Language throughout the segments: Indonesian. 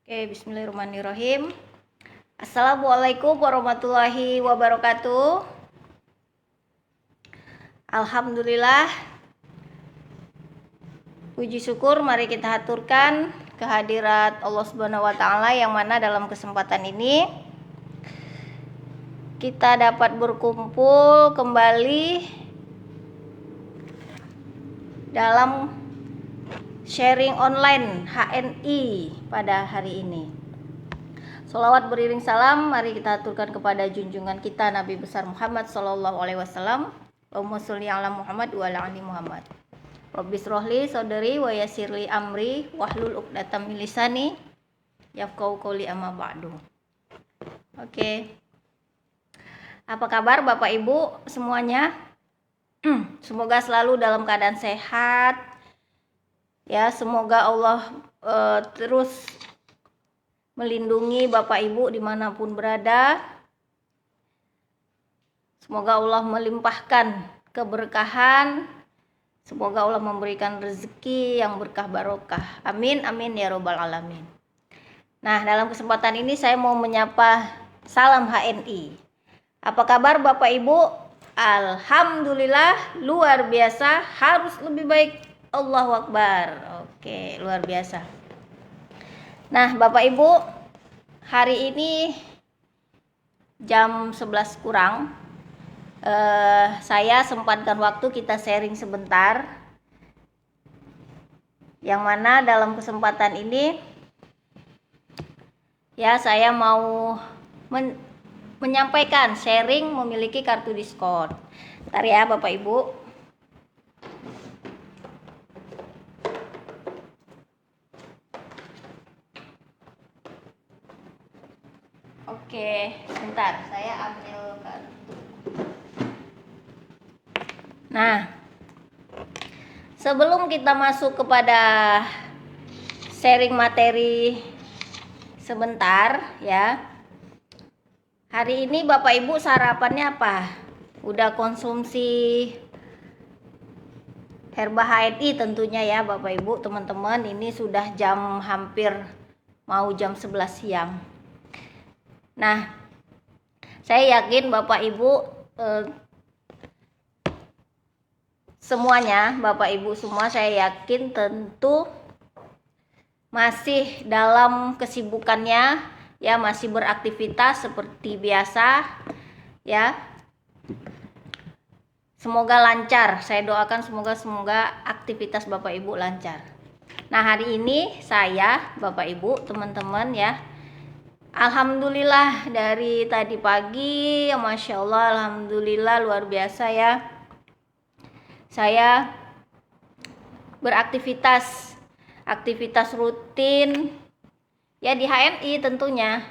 Oke, bismillahirrahmanirrahim. Assalamualaikum warahmatullahi wabarakatuh. Alhamdulillah. Puji syukur mari kita haturkan kehadirat Allah Subhanahu wa taala yang mana dalam kesempatan ini kita dapat berkumpul kembali dalam sharing online HNI pada hari ini. Sholawat beriring salam mari kita aturkan kepada junjungan kita Nabi besar Muhammad sallallahu alaihi wasallam. Allahumma sholli ala Muhammad wa ala ali Muhammad. Rabbis rohli soderi wa yasirli amri wahlul uqdatam min lisani yafqahu qouli amma ba'du. Oke. Apa kabar Bapak Ibu semuanya? Semoga selalu dalam keadaan sehat. Ya, semoga Allah terus melindungi Bapak Ibu dimanapun berada. Semoga Allah melimpahkan keberkahan. Semoga Allah memberikan rezeki yang berkah barokah. Amin, amin ya robbal alamin. Nah, dalam kesempatan ini saya mau menyapa salam HNI. Apa kabar Bapak Ibu? Alhamdulillah, luar biasa, harus lebih baik. Allahu Akbar. Oke, luar biasa. Nah, Bapak Ibu, hari ini jam 11 kurang saya sempatkan waktu kita sharing sebentar. Yang mana dalam kesempatan ini ya saya mau menyampaikan sharing memiliki kartu diskon. Bentar ya Bapak Ibu. Oke, sebentar, saya ambil kartu. Nah, sebelum kita masuk kepada sharing materi sebentar ya. Hari ini Bapak Ibu sarapannya apa? Udah konsumsi herba HNI tentunya ya Bapak Ibu, teman-teman. Ini sudah jam hampir mau jam 11 siang. Nah, saya yakin Bapak Ibu semuanya, Bapak Ibu semua saya yakin tentu masih dalam kesibukannya ya, masih beraktivitas seperti biasa ya. Semoga lancar. Saya doakan semoga aktivitas Bapak Ibu lancar. Nah, hari ini saya, Bapak Ibu, teman-teman ya, alhamdulillah dari tadi pagi, Masya Allah, alhamdulillah luar biasa ya. Saya beraktivitas rutin ya di HNI tentunya.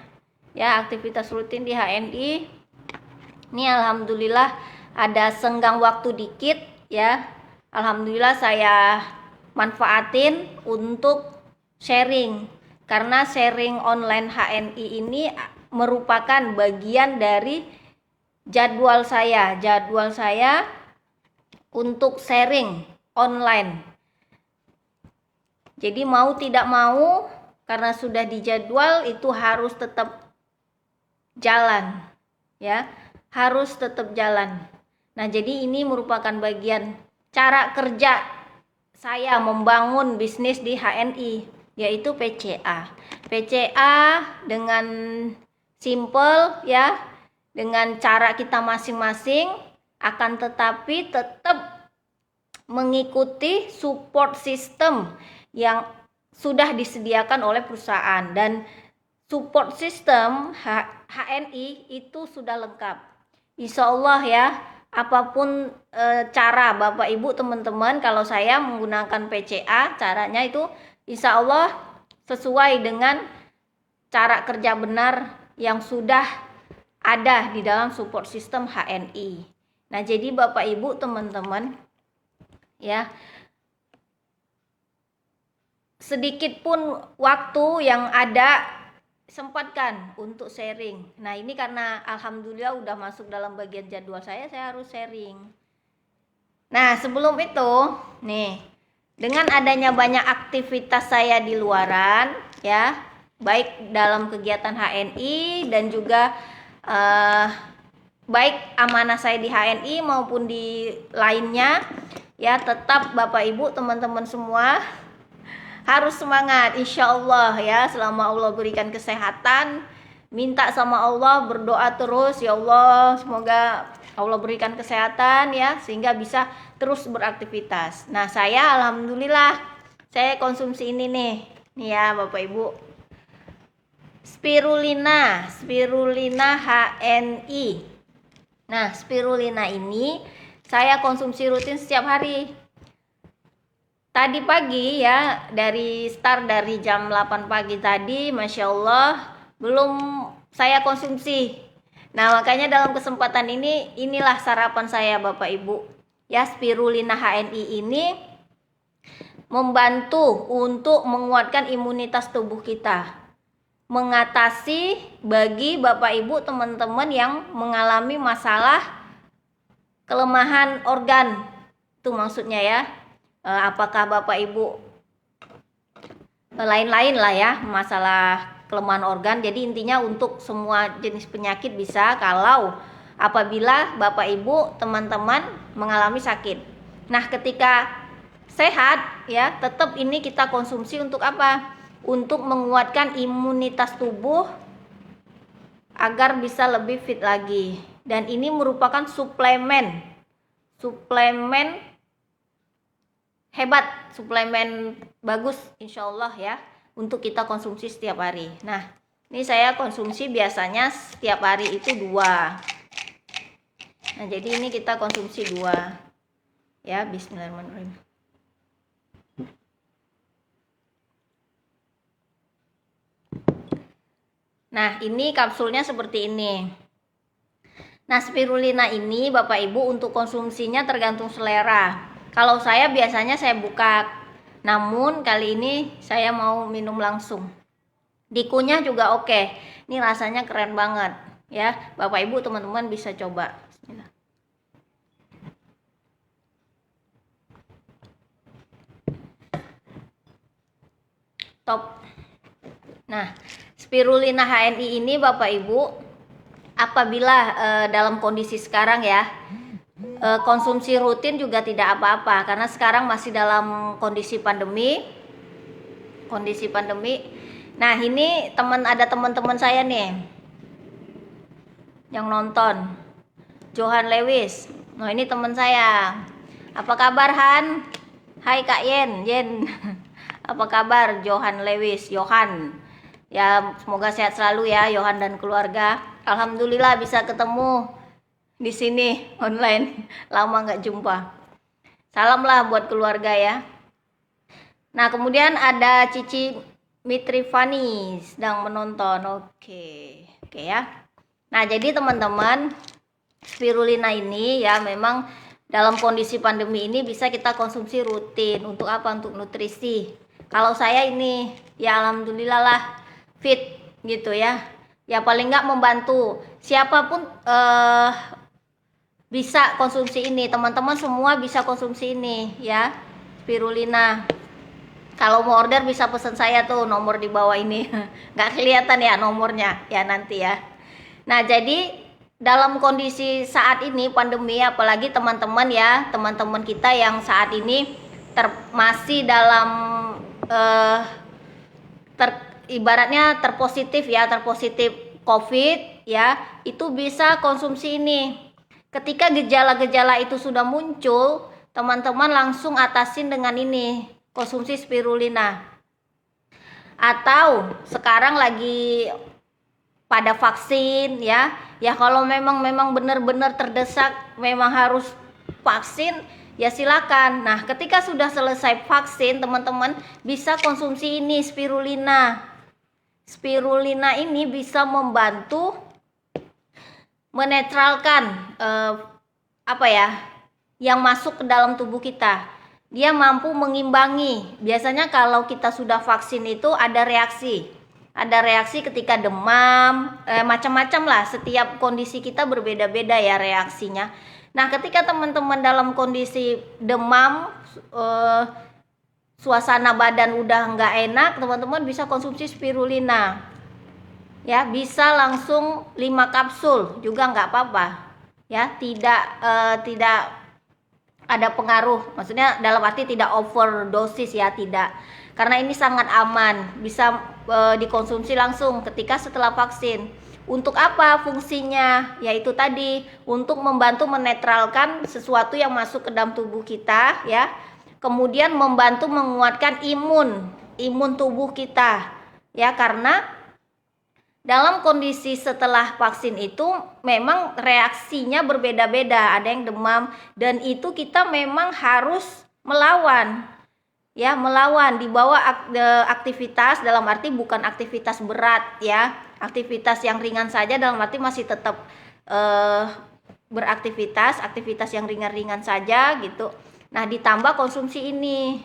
Ya, aktivitas rutin di HNI. Ini alhamdulillah ada senggang waktu dikit ya. Alhamdulillah saya manfaatin untuk sharing. Karena sharing online HNI ini merupakan bagian dari jadwal saya untuk sharing online. Jadi mau tidak mau, karena sudah dijadwal itu harus tetap jalan ya, harus tetap jalan. Nah, jadi ini merupakan bagian cara kerja saya membangun bisnis di HNI, yaitu PCA. PCA dengan simple ya, dengan cara kita masing-masing, akan tetapi tetap mengikuti support system yang sudah disediakan oleh perusahaan. Dan support system HNI itu sudah lengkap. Insya Allah ya, apapun cara Bapak Ibu teman-teman, kalau saya menggunakan PCA, caranya itu insya Allah sesuai dengan cara kerja benar yang sudah ada di dalam support system HNI. Nah, jadi Bapak Ibu teman-teman ya, sedikit pun waktu yang ada sempatkan untuk sharing. Nah, ini karena alhamdulillah udah masuk dalam bagian jadwal saya harus sharing. Nah, sebelum itu nih, dengan adanya banyak aktivitas saya di luaran ya, baik dalam kegiatan HNI dan juga baik amanah saya di HNI maupun di lainnya ya. Tetap Bapak Ibu teman-teman semua harus semangat, insya Allah ya, selama Allah berikan kesehatan. Minta sama Allah, berdoa terus, ya Allah semoga Allah berikan kesehatan ya, sehingga bisa terus beraktivitas. Nah saya alhamdulillah saya konsumsi ini nih ya Bapak Ibu, spirulina HNI. Nah spirulina ini saya konsumsi rutin setiap hari. Tadi pagi ya, dari jam 8 pagi tadi, Masya Allah, belum saya konsumsi. Nah makanya dalam kesempatan ini, inilah sarapan saya Bapak Ibu. Ya, spirulina HNI ini membantu untuk menguatkan imunitas tubuh kita. Mengatasi bagi Bapak Ibu teman-teman yang mengalami masalah kelemahan organ. Itu maksudnya ya. Apakah Bapak Ibu lain-lain lah ya masalah kelemahan organ. Jadi intinya untuk semua jenis penyakit bisa, kalau apabila Bapak Ibu teman-teman mengalami sakit. Nah ketika sehat ya, tetap ini kita konsumsi untuk apa? Untuk menguatkan imunitas tubuh agar bisa lebih fit lagi. Dan ini merupakan suplemen hebat, suplemen bagus insya Allah ya, untuk kita konsumsi setiap hari. Nah ini saya konsumsi biasanya setiap hari itu 2. Nah jadi ini kita konsumsi 2 ya. Bismillahirrahmanirrahim. Nah ini kapsulnya seperti ini. Nah spirulina ini Bapak Ibu untuk konsumsinya tergantung selera. Kalau saya biasanya saya buka, namun kali ini saya mau minum langsung. Dikunyah juga oke. Ini rasanya keren banget ya. Bapak Ibu teman-teman bisa coba. Bismillah. Top. Nah, spirulina HNI ini Bapak Ibu, apabila dalam kondisi sekarang ya, konsumsi rutin juga tidak apa-apa, karena sekarang masih dalam kondisi pandemi. Nah ini ada teman-teman saya nih yang nonton, Johan Lewis. Nah ini teman saya. Apa kabar Han? Hai Kak Yen. Apa kabar Johan Lewis? Johan ya, semoga sehat selalu ya Johan dan keluarga. Alhamdulillah bisa ketemu di sini online, lama nggak jumpa. Salam lah buat keluarga ya. Nah kemudian ada Cici Mitrifani sedang menonton. Oke ya. Nah jadi teman-teman, spirulina ini ya memang dalam kondisi pandemi ini bisa kita konsumsi rutin. Untuk apa? Untuk nutrisi. Kalau saya ini ya alhamdulillah lah fit gitu ya. Ya paling nggak membantu siapapun bisa konsumsi ini. Teman-teman semua bisa konsumsi ini ya, spirulina. Kalau mau order bisa pesan saya tuh, nomor di bawah ini. Nggak kelihatan ya nomornya ya nanti ya. Nah jadi dalam kondisi saat ini pandemi, apalagi teman-teman ya, teman-teman kita yang saat ini masih dalam ibaratnya terpositif COVID ya, itu bisa konsumsi ini. Ketika gejala-gejala itu sudah muncul, teman-teman langsung atasin dengan ini, konsumsi spirulina. Atau sekarang lagi pada vaksin ya kalau memang benar-benar terdesak, memang harus vaksin ya silakan. Nah ketika sudah selesai vaksin, teman-teman bisa konsumsi ini, spirulina. Spirulina ini bisa membantu menetralkan yang masuk ke dalam tubuh kita. Dia mampu mengimbangi. Biasanya kalau kita sudah vaksin itu ada reaksi ketika demam, macam-macam lah. Setiap kondisi kita berbeda-beda ya reaksinya. Nah ketika teman-teman dalam kondisi demam, suasana badan udah nggak enak, teman-teman bisa konsumsi spirulina. Ya, bisa langsung 5 kapsul juga nggak apa-apa. Ya, tidak ada pengaruh. Maksudnya dalam arti tidak overdosis ya, tidak. Karena ini sangat aman, bisa dikonsumsi langsung ketika setelah vaksin. Untuk apa fungsinya? Yaitu tadi untuk membantu menetralkan sesuatu yang masuk ke dalam tubuh kita ya. Kemudian membantu menguatkan imun tubuh kita. Ya, karena dalam kondisi setelah vaksin itu memang reaksinya berbeda-beda, ada yang demam, dan itu kita memang harus melawan. Ya, melawan di bawah aktivitas, dalam arti bukan aktivitas berat ya, aktivitas yang ringan saja, dalam arti masih tetap aktivitas yang ringan-ringan saja gitu. Nah, ditambah konsumsi ini,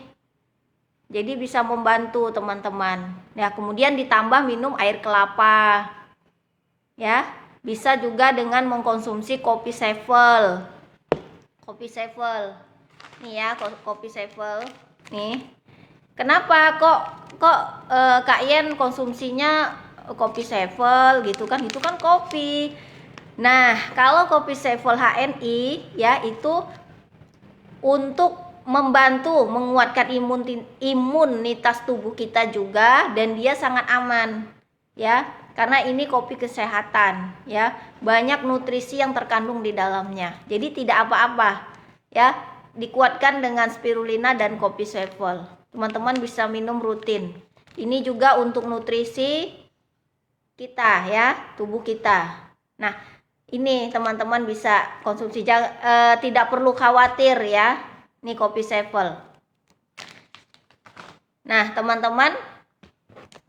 jadi bisa membantu teman-teman. Ya, kemudian ditambah minum air kelapa. Ya, bisa juga dengan mengkonsumsi kopi sevel. Kopi sevel. Nih ya, kopi sevel. Nih. Kenapa kok Kak Yen konsumsinya kopi sevel gitu kan? Itu kan kopi. Nah, kalau kopi sevel HNI ya itu untuk membantu menguatkan imunitas tubuh kita juga, dan dia sangat aman ya, karena ini kopi kesehatan ya, banyak nutrisi yang terkandung di dalamnya, jadi tidak apa-apa ya, dikuatkan dengan spirulina dan kopi sevel. Teman-teman bisa minum rutin. Ini juga untuk nutrisi kita ya, tubuh kita. Nah, ini teman-teman bisa konsumsi, tidak perlu khawatir ya. Ini kopi sevel. Nah, teman-teman,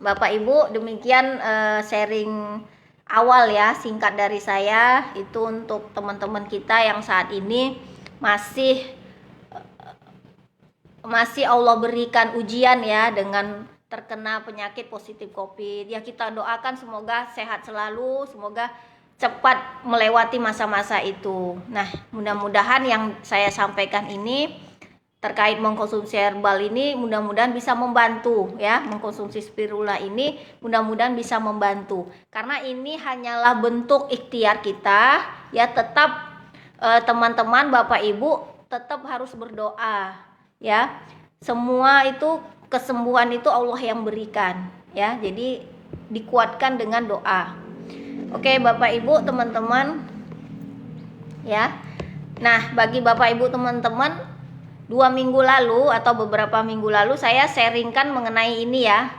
Bapak Ibu, demikian sharing awal ya, singkat dari saya. Itu untuk teman-teman kita yang saat ini masih Allah berikan ujian ya dengan terkena penyakit positif COVID. Ya, kita doakan semoga sehat selalu, semoga cepat melewati masa-masa itu. Nah, mudah-mudahan yang saya sampaikan ini terkait mengkonsumsi herbal ini mudah-mudahan bisa membantu ya, mengkonsumsi spirula ini mudah-mudahan bisa membantu, karena ini hanyalah bentuk ikhtiar kita ya. Tetap teman-teman, Bapak Ibu tetap harus berdoa ya. Semua itu kesembuhan itu Allah yang berikan ya, jadi dikuatkan dengan doa. Oke Bapak Ibu, teman-teman ya. Nah, bagi Bapak Ibu teman-teman, 2 minggu lalu atau beberapa minggu lalu saya sharingkan mengenai ini ya,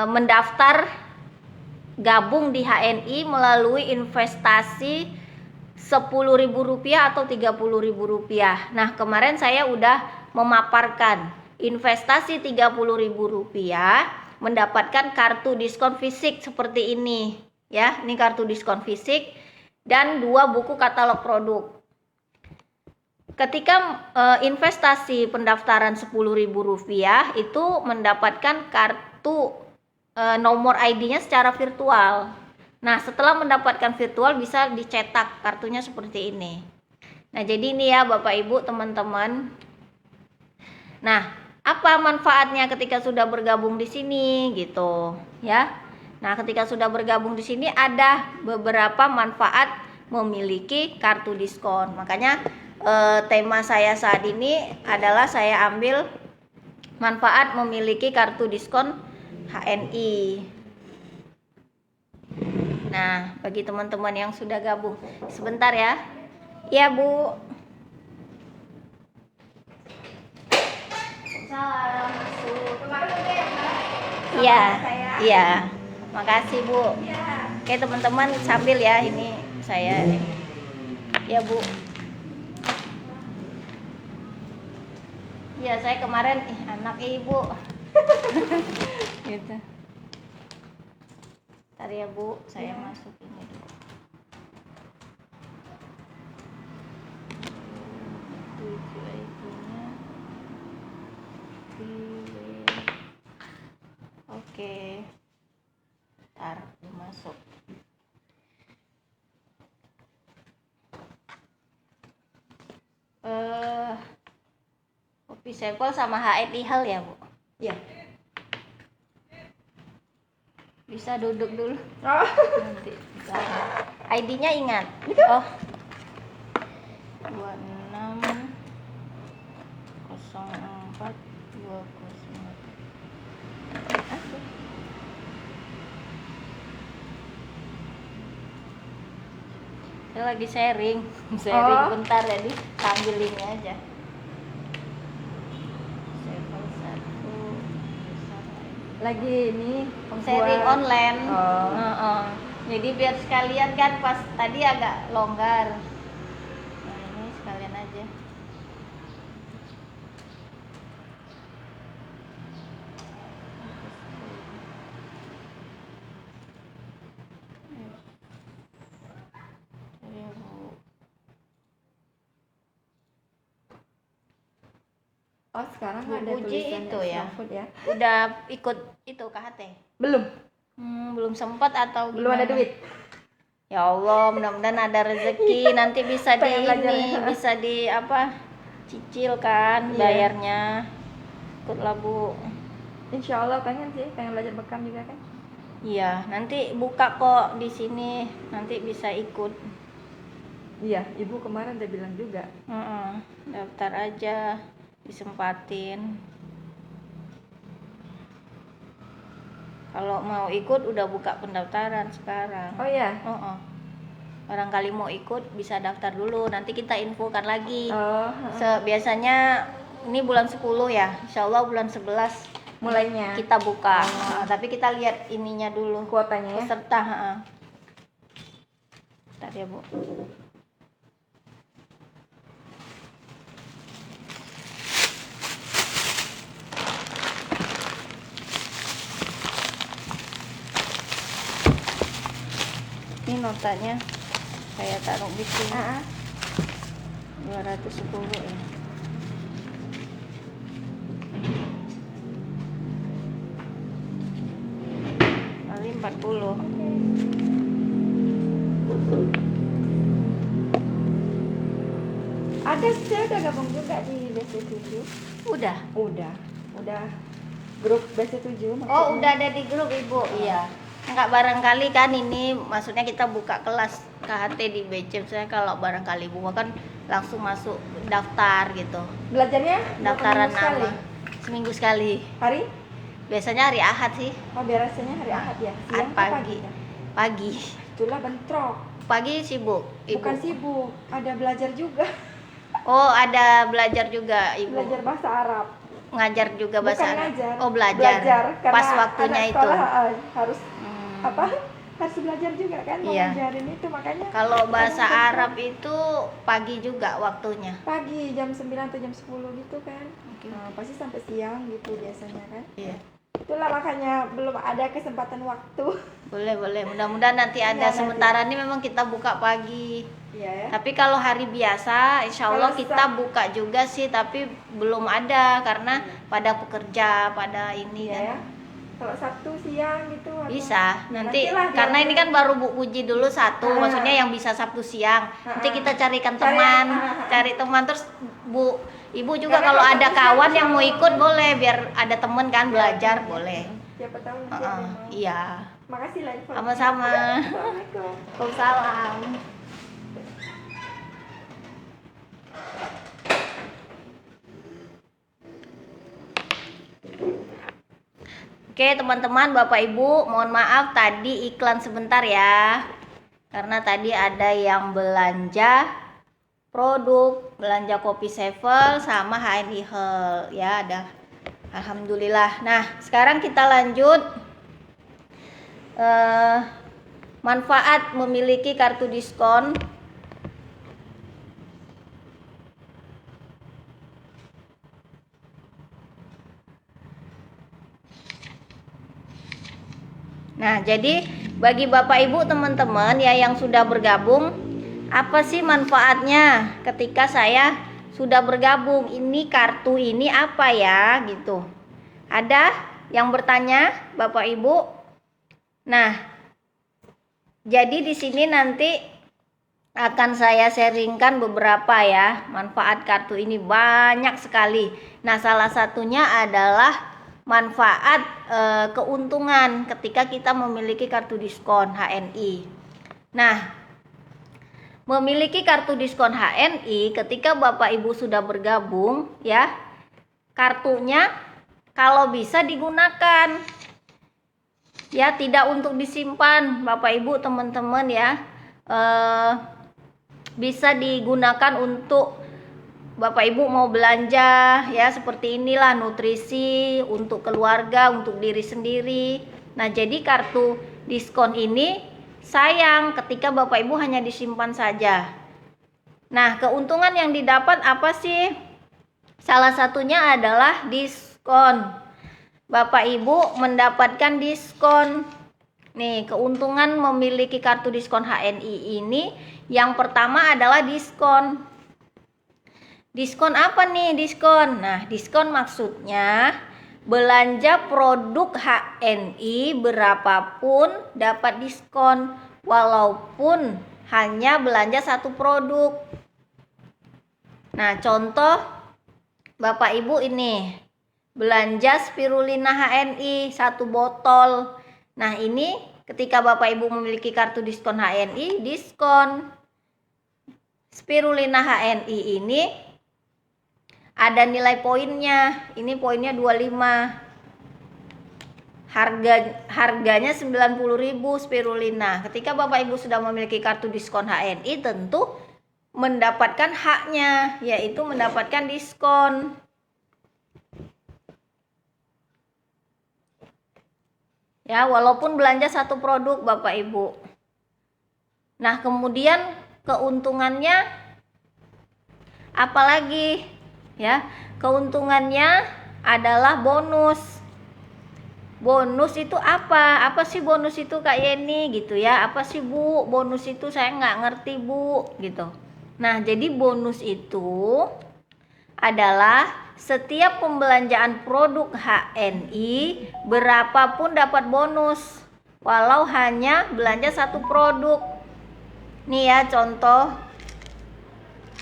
mendaftar gabung di HNI melalui investasi Rp10.000 atau Rp30.000. Nah, kemarin saya udah memaparkan investasi Rp30.000 mendapatkan kartu diskon fisik seperti ini ya. Ini kartu diskon fisik dan 2 buku katalog produk. Ketika investasi pendaftaran Rp10.000 itu mendapatkan kartu nomor ID-nya secara virtual. Nah, setelah mendapatkan virtual bisa dicetak kartunya seperti ini. Nah, jadi ini ya Bapak Ibu teman-teman. Nah, apa manfaatnya ketika sudah bergabung di sini gitu ya? Nah, ketika sudah bergabung di sini ada beberapa manfaat memiliki kartu diskon. Makanya tema saya saat ini adalah saya ambil manfaat memiliki kartu diskon HNI. Nah, bagi teman-teman yang sudah gabung, sebentar ya. Iya, Bu. Salam. Iya, iya. Makasih, Bu. Oke, teman-teman, sambil ya ini saya. Ya, Bu. Ya, saya kemarin anak ibu gitu. Ntar ya Bu, saya masuk ini dulu. Oke, ntar masuk. Kopi Sevel sama HN Ihel ya, Bu? Iya. Bisa duduk dulu. Oh. Nanti. ID-nya ingat. Itu? Oh. 26 04 29. Saya lagi sharing bentar jadi sambil ini aja. Sevel 1 Lagi ini sharing online. Oh. Jadi biar sekalian kan pas tadi agak longgar. Nah ini sekalian aja. Oh, sekarang Bu ada Puji tulisan itu ya. ya. Udah ikut itu KHT? Belum. Belum sempat atau Belum ada gimana? duit. Ya Allah, mudah-mudahan ada rezeki nanti bisa di Pengen belajar ini, ya. bisa di apa? Cicil kan Iya. bayarnya. Ikutlah Bu. Insya Allah pengen belajar bekam juga kan. Iya, nanti buka kok di sini, nanti bisa ikut. Iya, ibu kemarin udah bilang juga. Daftar aja, disempatin. Kalau mau ikut udah buka pendaftaran sekarang. Oh iya. Barangkali mau ikut bisa daftar dulu, nanti kita infokan lagi. Oh. Biasanya ini bulan 10 ya, insya Allah bulan 11 mulainya kita buka. Tapi kita lihat ininya dulu, kuotanya ya. peserta. Bentar ya Bu. Ini notanya saya taruh di sini. 210 ya. Kali 40. Ada saya udah gabung juga di BC7. Udah. Udah grup BC7 maksudnya. Oh, udah ada di grup Ibu. Iya. Enggak, barangkali kan ini maksudnya kita buka kelas KHT di BCM. Saya kalau barangkali Bu kan langsung masuk daftar gitu. Belajarnya Daftaran berapa minggu sekali? nama. Seminggu sekali. Hari? Biasanya hari Ahad sih. Oh, biasanya hari Ahad ya. Siang pagi. atau pagi? Pagi. Itulah bentrok. Pagi sibuk, Ibu. Bukan sibuk, ada belajar juga. Oh, ada belajar juga, Ibu. Belajar bahasa Arab. Ngajar juga bahasa Bukan Arab. ngajar. Oh, belajar. Pas karena waktunya anak itu. sekolah, harus harus belajar juga kan, Iya. ngajarin itu makanya. Kalau bahasa kadang-kadang Arab itu pagi juga waktunya. pagi jam 9 atau jam 10 gitu kan. Nah, pasti sampai siang gitu biasanya kan. Iya. Itulah makanya belum ada kesempatan waktu. Boleh. Mudah-mudahan nanti ada. Iya, Sementara ini memang kita buka pagi. Iya ya. Tapi kalau hari biasa, insya Allah Kalau kita buka juga sih, tapi belum ada karena pada pekerja, pada ini Iya kan. ya. Kalau Sabtu siang gitu atau- Bisa. Nanti Nantilah karena dia- ini kan baru Bu Puji dulu satu, maksudnya yang bisa Sabtu siang. Nanti kita carikan teman, cari teman terus Bu Ibu juga Karena kalau kalau ada Sabtu kawan siang yang mau insya ikut boleh, biar ada teman kan belajar Iya. boleh. Siapa tahu nanti ada yang mau. Iya. Makasih lah informasinya. Sama-sama. Assalamualaikum. Waalaikumsalam. Oke teman-teman, Bapak Ibu, mohon maaf tadi iklan sebentar ya. Karena tadi ada yang belanja produk, belanja kopi Sevel sama HN Ihel ya, ada. Alhamdulillah. Nah, sekarang kita lanjut manfaat memiliki kartu diskon. Nah, jadi bagi Bapak Ibu teman-teman ya yang sudah bergabung, apa sih manfaatnya ketika saya sudah bergabung? Ini kartu ini apa ya gitu. Ada yang bertanya Bapak Ibu? Nah, jadi di sini nanti akan saya sharingkan beberapa ya. Manfaat kartu ini banyak sekali. Nah, salah satunya adalah manfaat keuntungan ketika kita memiliki kartu diskon HNI. Nah, memiliki kartu diskon HNI ketika Bapak Ibu sudah bergabung ya, kartunya kalau bisa digunakan ya, tidak untuk disimpan Bapak Ibu teman-teman ya. Bisa digunakan untuk Bapak Ibu mau belanja ya, seperti inilah, nutrisi untuk keluarga, untuk diri sendiri. Nah, jadi kartu diskon ini sayang ketika Bapak Ibu hanya disimpan saja. Nah, keuntungan yang didapat apa sih? Salah satunya adalah diskon. Bapak Ibu mendapatkan diskon. Nih, keuntungan memiliki kartu diskon HNI ini yang pertama adalah diskon. Diskon apa nih diskon? Nah, diskon maksudnya belanja produk HNI berapapun dapat diskon walaupun hanya belanja satu produk. Nah, contoh Bapak Ibu ini belanja spirulina HNI 1 botol. Nah, ini ketika Bapak Ibu memiliki kartu diskon HNI, diskon. Spirulina HNI ini ada nilai poinnya. Ini poinnya 25. Harganya 90.000 spirulina. Ketika Bapak Ibu sudah memiliki kartu diskon HNI, tentu mendapatkan haknya, yaitu mendapatkan diskon. Ya, walaupun belanja satu produk Bapak Ibu. Nah, kemudian keuntungannya apalagi? Ya, keuntungannya adalah bonus. Bonus itu apa? Apa sih bonus itu Kak Yeni gitu ya? Apa sih Bu? Bonus itu saya nggak ngerti Bu gitu. Nah, jadi bonus itu adalah setiap pembelanjaan produk HNI berapapun dapat bonus walau hanya belanja satu produk. Nih ya contoh.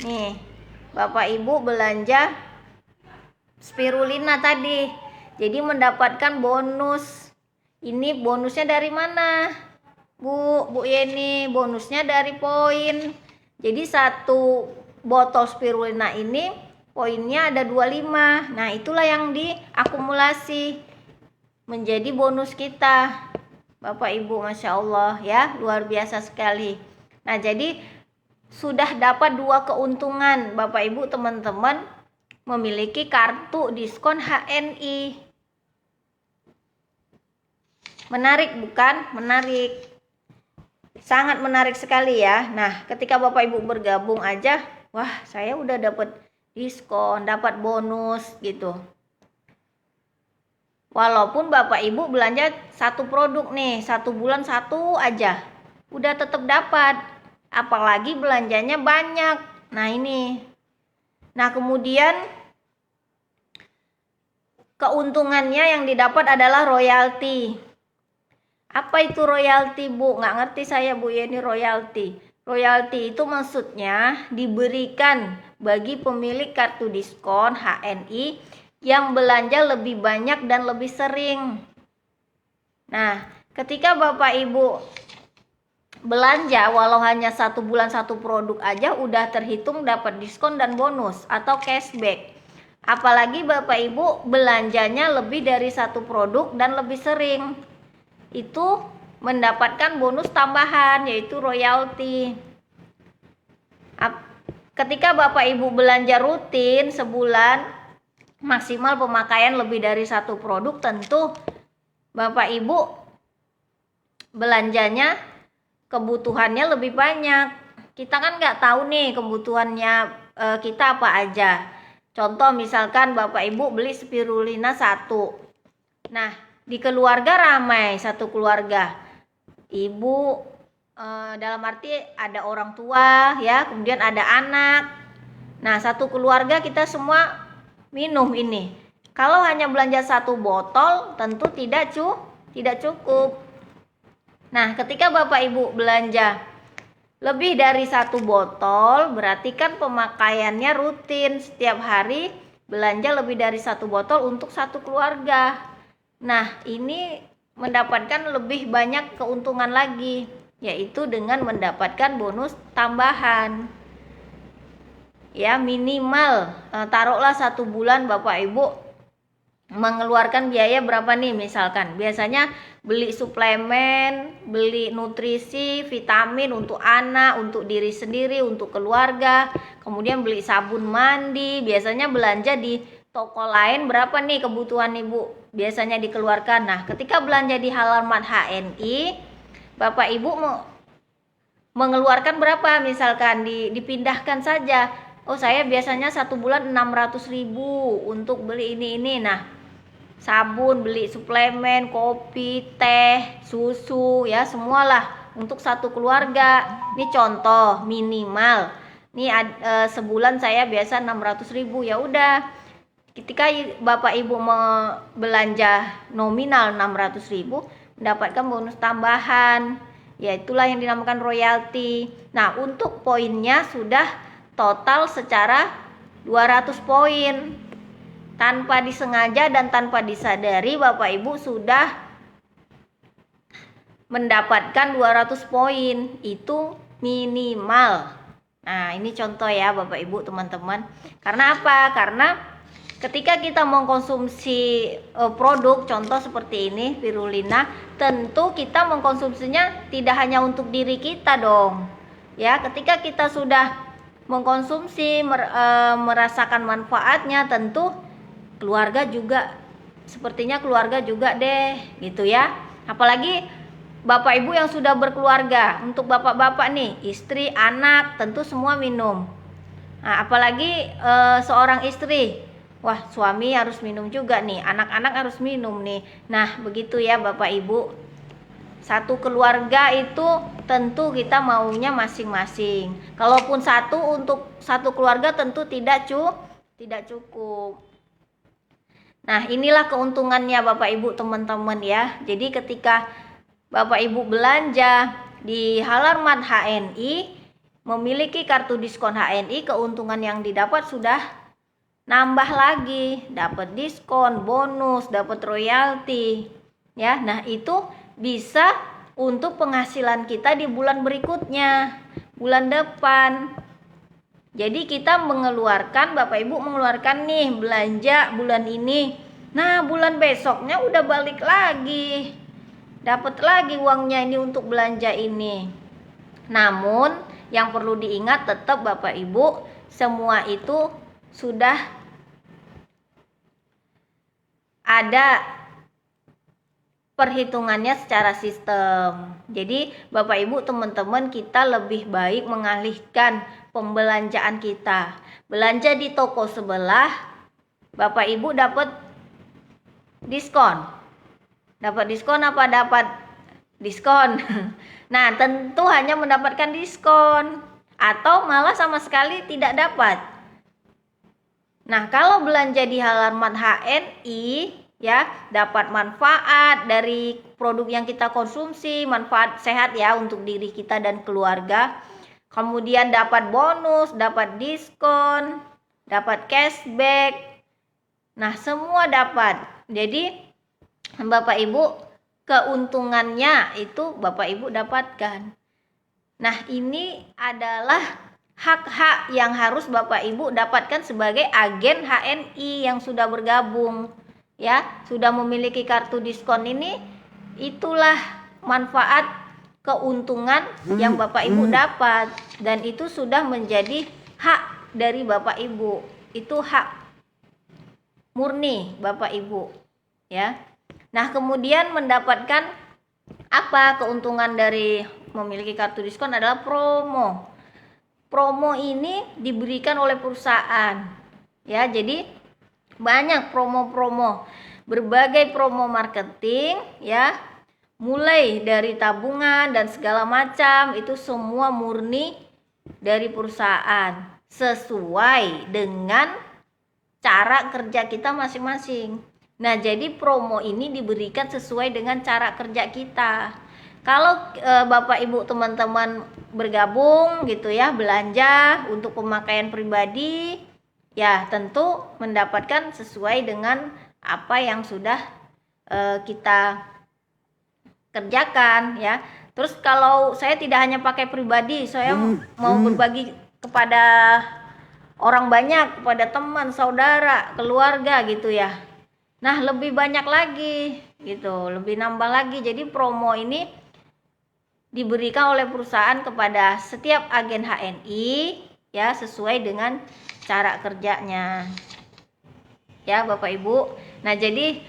Nih, Bapak Ibu belanja spirulina tadi. Jadi mendapatkan bonus. Ini bonusnya dari mana? Bu Yeni, bonusnya dari poin. Jadi satu botol spirulina ini poinnya ada 25. Nah, itulah yang diakumulasi menjadi bonus kita. Bapak Ibu, Masya Allah ya, luar biasa sekali. Nah, jadi sudah dapat 2 keuntungan Bapak Ibu teman-teman memiliki kartu diskon HNI. Menarik bukan? Menarik. Sangat menarik sekali ya. Nah, ketika Bapak Ibu bergabung aja, wah, saya udah dapat diskon, dapat bonus gitu. Walaupun Bapak Ibu belanja satu produk nih, 1 bulan 1 aja, udah tetap dapat. Apalagi belanjanya banyak. Nah, ini. Nah, kemudian keuntungannya yang didapat adalah royalti. Apa itu royalti Bu? Nggak ngerti saya Bu Yeni royalti. Royalti itu maksudnya diberikan bagi pemilik kartu diskon HNI yang belanja lebih banyak dan lebih sering. Nah, ketika Bapak Ibu belanja walau hanya 1 bulan 1 produk aja udah terhitung dapat diskon dan bonus atau cashback. Apalagi Bapak Ibu belanjanya lebih dari 1 produk dan lebih sering. Itu mendapatkan bonus tambahan yaitu royalti. Ketika Bapak Ibu belanja rutin sebulan maksimal pemakaian lebih dari 1 produk, tentu Bapak Ibu belanjanya kebutuhannya lebih banyak. Kita kan nggak tahu nih kebutuhannya kita apa aja. Contoh misalkan Bapak Ibu beli spirulina 1. Nah, di keluarga ramai, satu keluarga. Ibu dalam arti ada orang tua ya, kemudian ada anak. Nah, satu keluarga kita semua minum ini. Kalau hanya belanja 1 botol tentu tidak cukup. Nah, ketika Bapak Ibu belanja lebih dari 1 botol, berarti kan pemakaiannya rutin setiap hari belanja lebih dari 1 botol untuk satu keluarga. Nah, ini mendapatkan lebih banyak keuntungan lagi, yaitu dengan mendapatkan bonus tambahan. Ya, minimal taruhlah 1 bulan Bapak Ibu mengeluarkan biaya berapa nih, misalkan biasanya beli suplemen, beli nutrisi, vitamin untuk anak, untuk diri sendiri, untuk keluarga, kemudian beli sabun mandi, biasanya belanja di toko lain berapa nih kebutuhan Ibu biasanya dikeluarkan. Nah, ketika belanja di halaman HNI, Bapak Ibu mau mengeluarkan berapa, misalkan dipindahkan saja. Oh, saya biasanya 1 bulan 600.000 untuk beli ini. Nah, sabun, beli suplemen, kopi, teh, susu, ya semualah untuk satu keluarga. Ini contoh minimal. Ini sebulan saya biasa 600.000. Ya udah, ketika Bapak Ibu belanja nominal 600.000, mendapatkan bonus tambahan. Ya, itulah yang dinamakan royalti. Nah, untuk poinnya sudah total secara 200 poin. Tanpa disengaja dan tanpa disadari, Bapak Ibu sudah mendapatkan 200 poin. Itu minimal. Nah, ini contoh ya Bapak Ibu, teman-teman. Karena apa? Karena ketika kita mengkonsumsi produk, contoh seperti ini, Spirulina, tentu kita mengkonsumsinya tidak hanya untuk diri kita dong. Ya, ketika kita sudah mengkonsumsi, merasakan manfaatnya, tentu keluarga juga, sepertinya keluarga juga deh, gitu ya. Apalagi Bapak Ibu yang sudah berkeluarga, untuk bapak-bapak nih, istri, anak, tentu semua minum. Nah, apalagi seorang istri, wah suami harus minum juga nih, anak-anak harus minum nih. Nah, begitu ya Bapak Ibu. Satu keluarga itu tentu kita maunya masing-masing. Kalaupun untuk satu keluarga tentu tidak cukup. Nah, inilah keuntungannya Bapak Ibu, teman-teman ya. Jadi ketika Bapak Ibu belanja di halaman HNI, memiliki kartu diskon HNI, keuntungan yang didapat sudah nambah lagi, dapat diskon, bonus, dapat royalti. Ya, nah itu bisa untuk penghasilan kita di bulan berikutnya, bulan depan. Jadi kita mengeluarkan, Bapak Ibu mengeluarkan nih belanja bulan ini. Nah, bulan besoknya udah balik lagi. Dapat lagi uangnya ini untuk belanja ini. Namun, yang perlu diingat tetap Bapak Ibu, semua itu sudah ada perhitungannya secara sistem. Jadi Bapak Ibu, teman-teman, kita lebih baik mengalihkan pembelanjaan kita. Belanja di toko sebelah, Bapak Ibu dapat diskon. Dapat diskon apa dapat diskon? Nah, tentu hanya mendapatkan diskon atau malah sama sekali tidak dapat. Nah, kalau belanja di halaman HNI, ya, dapat manfaat dari produk yang kita konsumsi, manfaat sehat ya untuk diri kita dan keluarga. Kemudian dapat bonus, dapat diskon, dapat cashback. Nah, semua dapat. Jadi Bapak Ibu, keuntungannya itu Bapak Ibu dapatkan. Nah, ini adalah hak-hak yang harus Bapak Ibu dapatkan sebagai agen HNI yang sudah bergabung. Ya, sudah memiliki kartu diskon ini, itulah manfaat keuntungan yang Bapak Ibu dapat, dan itu sudah menjadi hak dari Bapak Ibu. Itu hak murni Bapak Ibu, ya. Nah, kemudian mendapatkan apa keuntungan dari memiliki kartu diskon adalah promo. Promo ini diberikan oleh perusahaan. Ya, jadi banyak promo-promo, berbagai promo marketing ya. Mulai dari tabungan dan segala macam, itu semua murni dari perusahaan sesuai dengan cara kerja kita masing-masing. Nah, jadi promo ini diberikan sesuai dengan cara kerja kita. Kalau Bapak Ibu teman-teman bergabung gitu ya, belanja untuk pemakaian pribadi, ya tentu mendapatkan sesuai dengan apa yang sudah kita kerjakan ya. Terus kalau saya tidak hanya pakai pribadi, saya mau berbagi kepada orang banyak, kepada teman, saudara, keluarga gitu ya. Nah, lebih banyak lagi gitu, lebih nambah lagi. Jadi promo ini diberikan oleh perusahaan kepada setiap agen HNI ya, sesuai dengan cara kerjanya. Ya, Bapak Ibu. Nah, jadi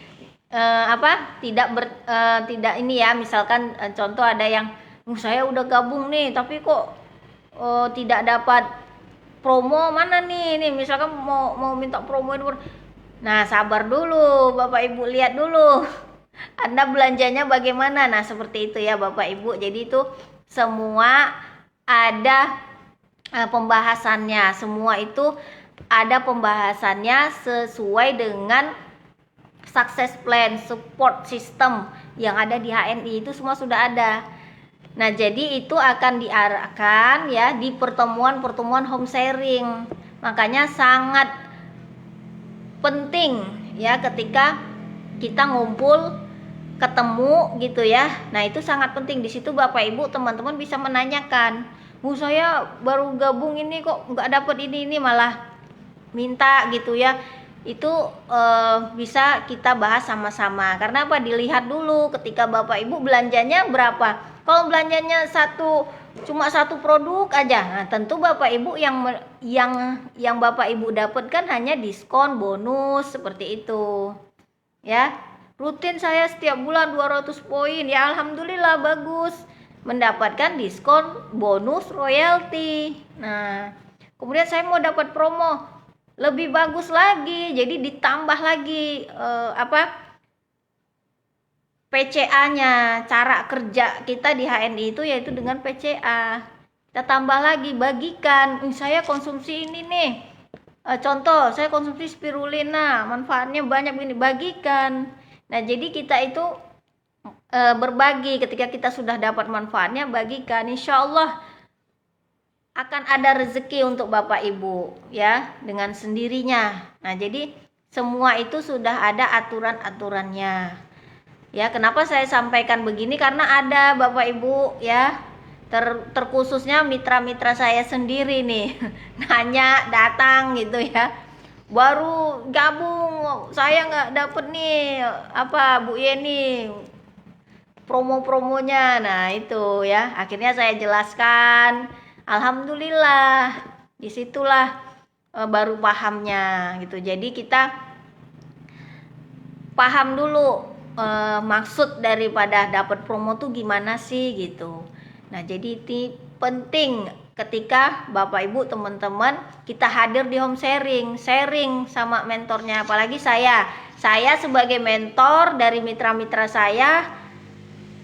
tidak ini ya, misalkan contoh ada yang saya udah gabung nih tapi kok tidak dapat promo, mana nih ini misalkan mau minta promo ini. Nah, sabar dulu Bapak Ibu, lihat dulu Anda belanjanya bagaimana. Nah, seperti itu ya Bapak Ibu. Jadi itu semua ada pembahasannya, semua itu ada pembahasannya sesuai dengan success plan, support system yang ada di HNI, itu semua sudah ada. Nah, jadi itu akan diarahkan ya di pertemuan-pertemuan home sharing. Makanya sangat penting ya ketika kita ngumpul ketemu gitu ya. Nah, itu sangat penting. Di situ Bapak Ibu teman-teman bisa menanyakan, "Bu, saya baru gabung ini kok nggak dapat ini malah minta," gitu ya. Itu bisa kita bahas sama-sama. Karena apa? Dilihat dulu ketika Bapak Ibu belanjanya berapa. Kalau belanjanya cuma satu produk aja, nah tentu Bapak Ibu yang Bapak Ibu dapatkan hanya diskon, bonus seperti itu. Ya. Rutin saya setiap bulan 200 poin. Ya alhamdulillah bagus. Mendapatkan diskon, bonus, royalti. Nah, kemudian saya mau dapat promo lebih bagus lagi, jadi ditambah lagi PCA-nya, cara kerja kita di HNI itu yaitu dengan PCA. Kita tambah lagi, bagikan. Saya konsumsi ini nih, contoh saya konsumsi spirulina, manfaatnya banyak, ini bagikan. Nah, jadi kita itu berbagi. Ketika kita sudah dapat manfaatnya, bagikan. Insya Allah akan ada rezeki untuk Bapak Ibu ya dengan sendirinya. Nah, jadi semua itu sudah ada aturan-aturannya. Ya, kenapa saya sampaikan begini? Karena ada Bapak Ibu ya, terkhususnya mitra-mitra saya sendiri nih nanya, datang gitu ya. Baru gabung, saya nggak dapet nih Bu Yeni promo-promonya. Nah, itu ya. Akhirnya saya jelaskan. Alhamdulillah, disitulah baru pahamnya gitu. Jadi kita paham dulu maksud daripada dapat promo tuh gimana sih gitu. Nah, jadi itu penting ketika Bapak Ibu teman-teman kita hadir di home sharing sama mentornya. Apalagi saya sebagai mentor dari mitra-mitra saya,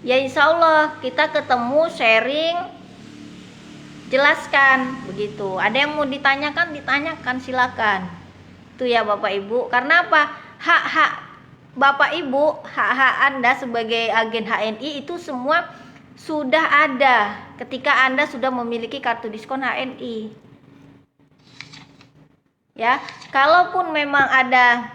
ya insya Allah kita ketemu sharing, jelaskan begitu. Ada yang mau ditanyakan silakan. Itu ya Bapak Ibu. Karena apa? Hak-hak Bapak Ibu, hak-hak Anda sebagai agen HNI itu semua sudah ada ketika Anda sudah memiliki kartu diskon HNI. Ya, kalaupun memang ada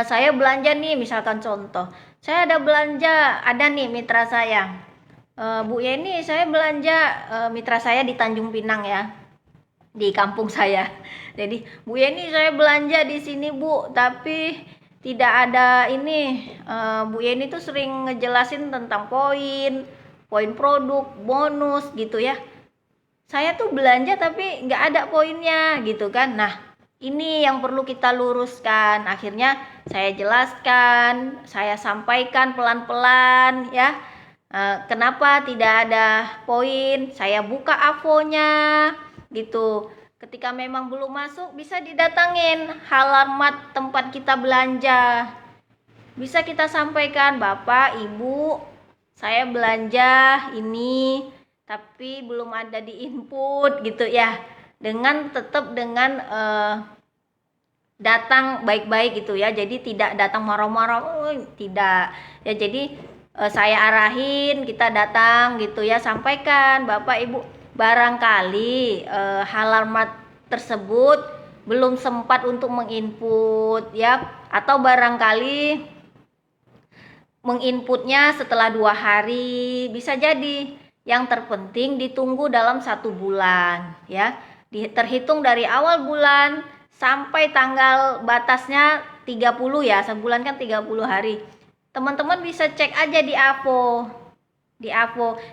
saya belanja nih, misalkan contoh, saya ada belanja, ada nih mitra saya. Bu Yeni, saya belanja, mitra saya di Tanjung Pinang ya, di kampung saya. Jadi, Bu Yeni, saya belanja di sini Bu, tapi tidak ada ini. Bu Yeni tuh sering ngejelasin tentang poin produk, bonus gitu ya. Saya tuh belanja tapi nggak ada poinnya gitu kan. Nah, ini yang perlu kita luruskan. Akhirnya saya jelaskan, saya sampaikan pelan-pelan ya. Kenapa tidak ada poin? Saya buka AVO-nya gitu. Ketika memang belum masuk, bisa didatangin halamat tempat kita belanja. Bisa kita sampaikan, Bapak, Ibu, saya belanja ini, tapi belum ada di input gitu ya. Tetap dengan datang baik-baik gitu ya. Jadi tidak datang marah-marah, tidak. Ya, jadi saya arahin, kita datang gitu ya, sampaikan Bapak Ibu, barangkali Halarmat tersebut belum sempat untuk menginput ya, atau barangkali menginputnya setelah 2 hari, bisa jadi. Yang terpenting ditunggu dalam 1 bulan ya, terhitung dari awal bulan sampai tanggal batasnya 30 ya, sebulan kan 30 hari. Teman-teman bisa cek aja di AVO.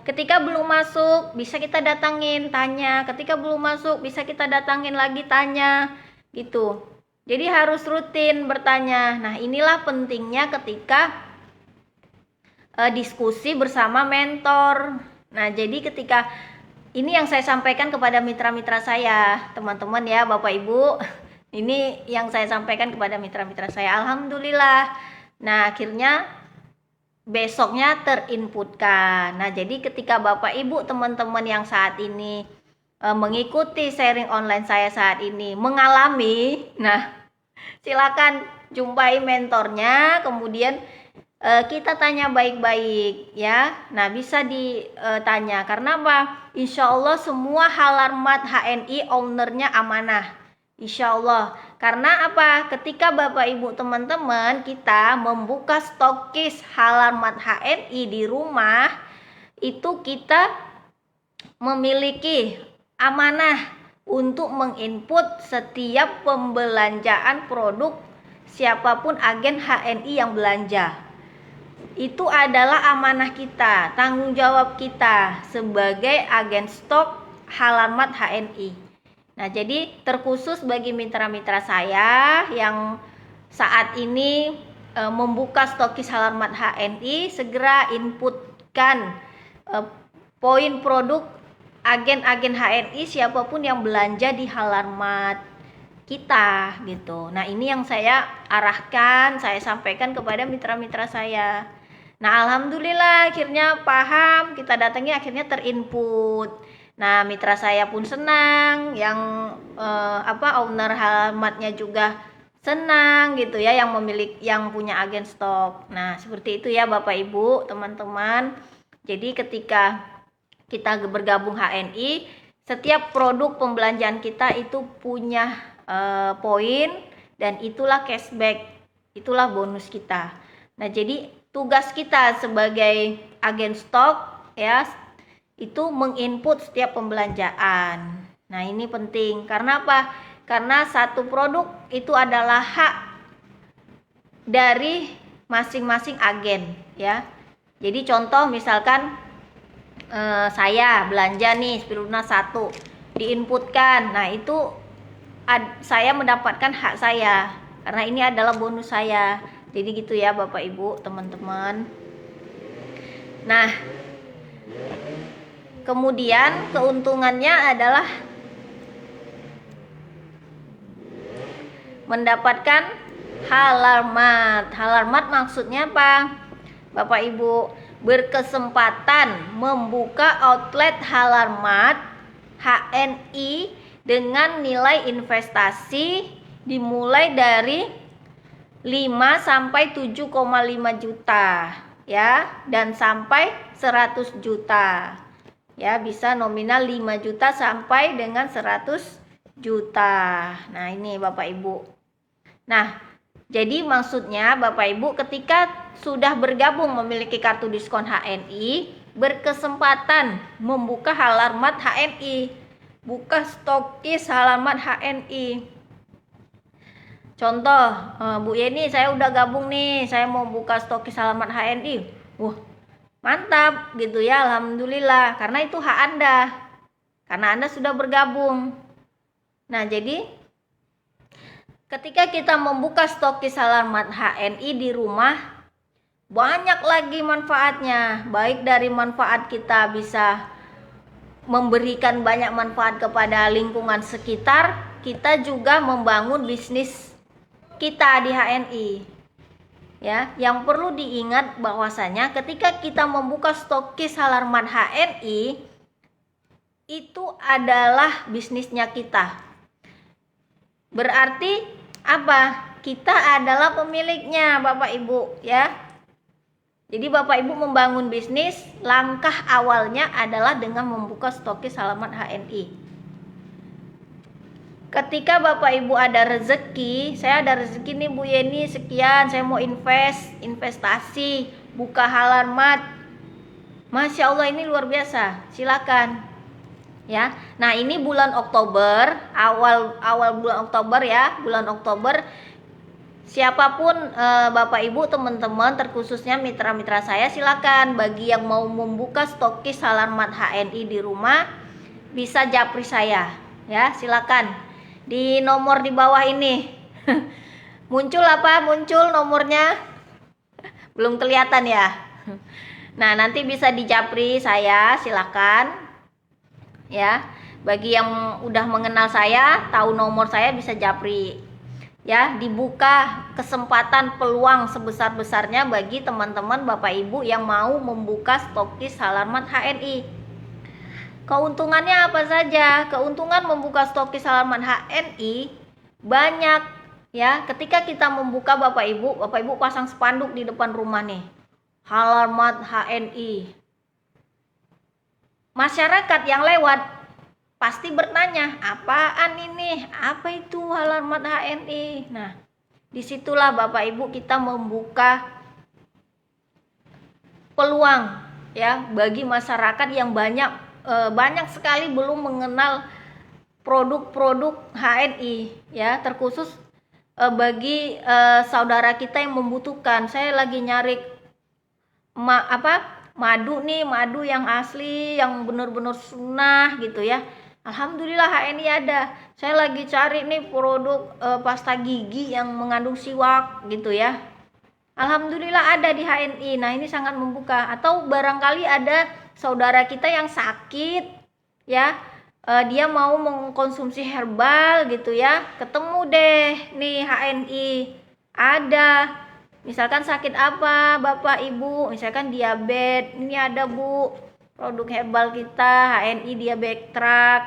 Ketika belum masuk bisa kita datangin, tanya. Ketika belum masuk bisa kita datangin lagi, tanya gitu. Jadi harus rutin bertanya. Nah, inilah pentingnya ketika diskusi bersama mentor. Nah, jadi ketika ini yang saya sampaikan kepada mitra-mitra saya, teman-teman ya, Bapak Ibu. Ini yang saya sampaikan kepada mitra-mitra saya. Alhamdulillah. Nah, akhirnya besoknya terinputkan. Nah, jadi ketika Bapak Ibu teman-teman yang saat ini mengikuti sharing online saya saat ini mengalami, nah silakan jumpai mentornya, kemudian kita tanya baik-baik ya. Nah, bisa ditanya karena apa? Insya Allah semua Halarmat HNI ownernya amanah, insya Allah. Karena apa? Ketika Bapak Ibu teman-teman kita membuka stokis Halarmat HNI di rumah, itu kita memiliki amanah untuk menginput setiap pembelanjaan produk siapapun agen HNI yang belanja. Itu adalah amanah kita, tanggung jawab kita sebagai agen stok Halarmat HNI. Nah, jadi terkhusus bagi mitra-mitra saya yang saat ini membuka stokis Halarmat HNI, segera inputkan poin produk agen-agen HNI siapapun yang belanja di Halarmat kita gitu. Nah, ini yang saya arahkan, saya sampaikan kepada mitra-mitra saya. Nah, alhamdulillah akhirnya paham, kita datangi akhirnya terinput. Nah, mitra saya pun senang, yang owner Halarmatnya juga senang gitu ya, yang punya agen stok. Nah, seperti itu ya Bapak Ibu, teman-teman. Jadi ketika kita bergabung HNI, setiap produk pembelanjaan kita itu punya poin, dan itulah cashback, itulah bonus kita. Nah, jadi tugas kita sebagai agen stok ya, itu menginput setiap pembelanjaan. Nah, ini penting. Karena apa? Karena satu produk itu adalah hak dari masing-masing agen ya. Jadi contoh misalkan saya belanja nih spirulina 1, diinputkan. Nah, itu saya mendapatkan hak saya karena ini adalah bonus saya. Jadi gitu ya Bapak Ibu, teman-teman. Nah, kemudian keuntungannya adalah mendapatkan Halarmat. Halarmat maksudnya apa? Bapak Ibu, berkesempatan membuka outlet Halarmat HNI dengan nilai investasi dimulai dari 5 sampai 7,5 juta ya, dan sampai 100 juta. Ya, bisa nominal 5 juta sampai dengan 100 juta. Nah, ini Bapak Ibu. Nah, jadi maksudnya Bapak Ibu ketika sudah bergabung memiliki kartu diskon HNI, berkesempatan membuka Halarmat HNI, buka stokis Halarmat HNI. Contoh, Bu Yeni, saya udah gabung nih, saya mau buka stokis Halarmat HNI. Wah, mantap gitu ya, alhamdulillah, karena itu hak Anda, karena Anda sudah bergabung. Nah, jadi ketika kita membuka stokis Halarmat HNI di rumah, banyak lagi manfaatnya. Baik dari manfaat kita bisa memberikan banyak manfaat kepada lingkungan sekitar, kita juga membangun bisnis kita di HNI. Ya, yang perlu diingat bahwasanya ketika kita membuka stokis Halarmat HNI, itu adalah bisnisnya kita. Berarti apa? Kita adalah pemiliknya, Bapak Ibu, ya. Jadi Bapak Ibu membangun bisnis, langkah awalnya adalah dengan membuka stokis halaman HNI. Ketika Bapak Ibu ada rezeki, saya ada rezeki nih Bu Yeni sekian, saya mau investasi, buka halaman. Masya Allah, ini luar biasa, silakan. Ya, nah ini bulan Oktober, awal bulan Oktober ya, bulan Oktober. Siapapun Bapak Ibu teman-teman, terkhususnya mitra-mitra saya, silakan. Bagi yang mau membuka stokis halaman HNI di rumah, bisa japri saya ya, silakan di nomor di bawah ini. Muncul nomornya? Belum kelihatan ya. Nah, nanti bisa dijapri saya, silakan ya. Bagi yang udah mengenal saya, tahu nomor saya, bisa japri ya. Dibuka kesempatan peluang sebesar-besarnya bagi teman-teman Bapak Ibu yang mau membuka stokis halaman HNI. Keuntungannya apa saja? Keuntungan membuka stokis halaman HNI banyak ya. Ketika kita membuka, Bapak Ibu pasang spanduk di depan rumah nih, halaman HNI. Masyarakat yang lewat pasti bertanya, apaan ini? Apa itu halaman HNI? Nah, disitulah Bapak Ibu kita membuka peluang ya bagi masyarakat yang banyak sekali belum mengenal produk-produk HNI ya, terkhusus bagi saudara kita yang membutuhkan. Saya lagi nyari madu nih, madu yang asli, yang benar-benar sunnah gitu ya. Alhamdulillah HNI ada. Saya lagi cari nih produk pasta gigi yang mengandung siwak gitu ya. Alhamdulillah ada di HNI. Nah, ini sangat membuka. Atau barangkali ada saudara kita yang sakit ya, dia mau mengkonsumsi herbal gitu ya, ketemu deh nih HNI ada. Misalkan sakit apa Bapak Ibu, misalkan diabetes, ini ada Bu produk herbal kita HNI Diabetrak.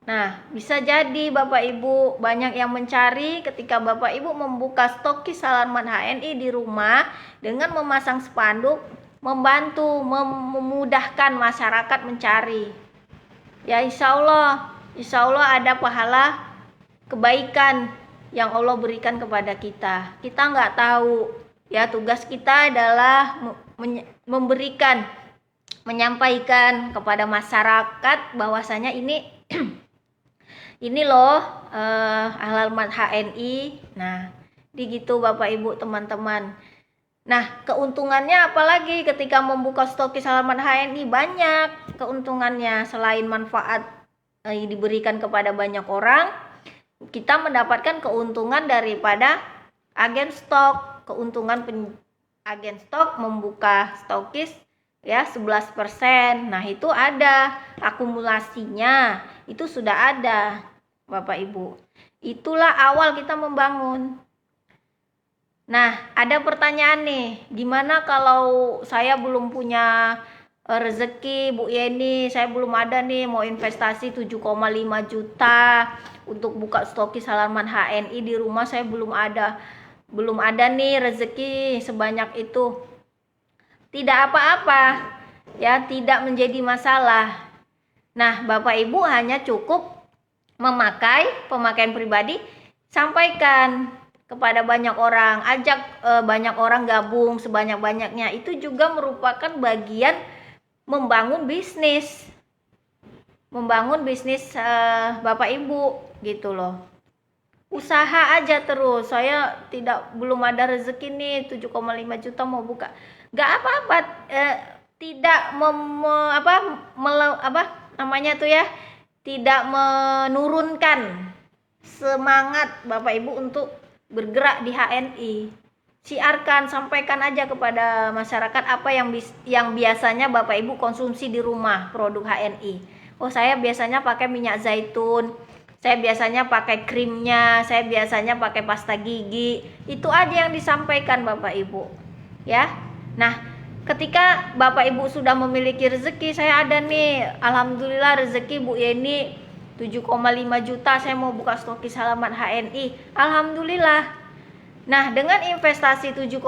Nah, bisa jadi Bapak Ibu banyak yang mencari ketika Bapak Ibu membuka stokis halaman HNI di rumah dengan memasang spanduk, membantu, memudahkan masyarakat mencari. Ya insya Allah ada pahala kebaikan yang Allah berikan kepada kita. Kita nggak tahu ya, tugas kita adalah memberikan, menyampaikan kepada masyarakat bahwasanya ini ini loh halaman HNI. Nah, gitu Bapak Ibu teman-teman. Nah, keuntungannya apalagi ketika membuka stokis halaman HNI? Banyak keuntungannya. Selain manfaat diberikan kepada banyak orang, kita mendapatkan keuntungan daripada agen stok. Keuntungan agen stok membuka stokis ya 11%. Nah, itu ada akumulasinya. Itu sudah ada Bapak Ibu. Itulah awal kita membangun. Nah, ada pertanyaan nih, gimana kalau saya belum punya rezeki Bu Yeni, saya belum ada nih mau investasi 7,5 juta untuk buka stokis halaman HNI di rumah, saya belum ada nih rezeki sebanyak itu. Tidak apa-apa ya, tidak menjadi masalah. Nah, Bapak Ibu hanya cukup memakai pemakaian pribadi, sampaikan kepada banyak orang, ajak banyak orang gabung sebanyak-banyaknya. Itu juga merupakan bagian membangun bisnis Bapak Ibu gitu loh. Usaha aja terus. Saya belum ada rezeki nih 7,5 juta mau buka. Gak apa-apa, tidak tidak menurunkan semangat Bapak Ibu untuk bergerak di HNI. Siarkan, sampaikan aja kepada masyarakat apa yang biasanya Bapak Ibu konsumsi di rumah produk HNI. Oh, saya biasanya pakai minyak zaitun, saya biasanya pakai krimnya, saya biasanya pakai pasta gigi. Itu aja yang disampaikan Bapak Ibu ya. Nah, ketika Bapak Ibu sudah memiliki rezeki, saya ada nih, alhamdulillah rezeki Bu Yeni 7,5 juta, saya mau buka stokis halaman HNI. Alhamdulillah. Nah, dengan investasi 7,5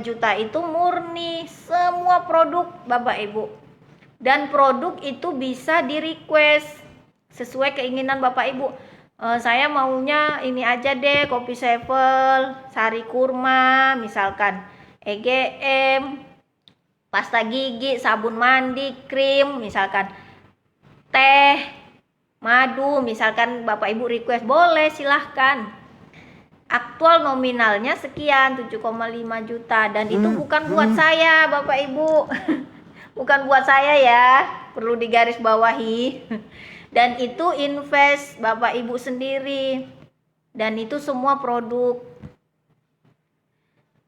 juta itu murni semua produk Bapak Ibu. Dan produk itu bisa di request sesuai keinginan Bapak Ibu. Saya maunya ini aja deh, kopi sevel, sari kurma, misalkan EGM, pasta gigi, sabun mandi, krim, misalkan teh, madu, misalkan Bapak Ibu request, boleh silahkan. Aktual nominalnya sekian 7,5 juta dan itu bukan buat saya Bapak Ibu. Bukan buat saya ya, perlu digarisbawahi. Dan itu invest Bapak Ibu sendiri. Dan itu semua produk.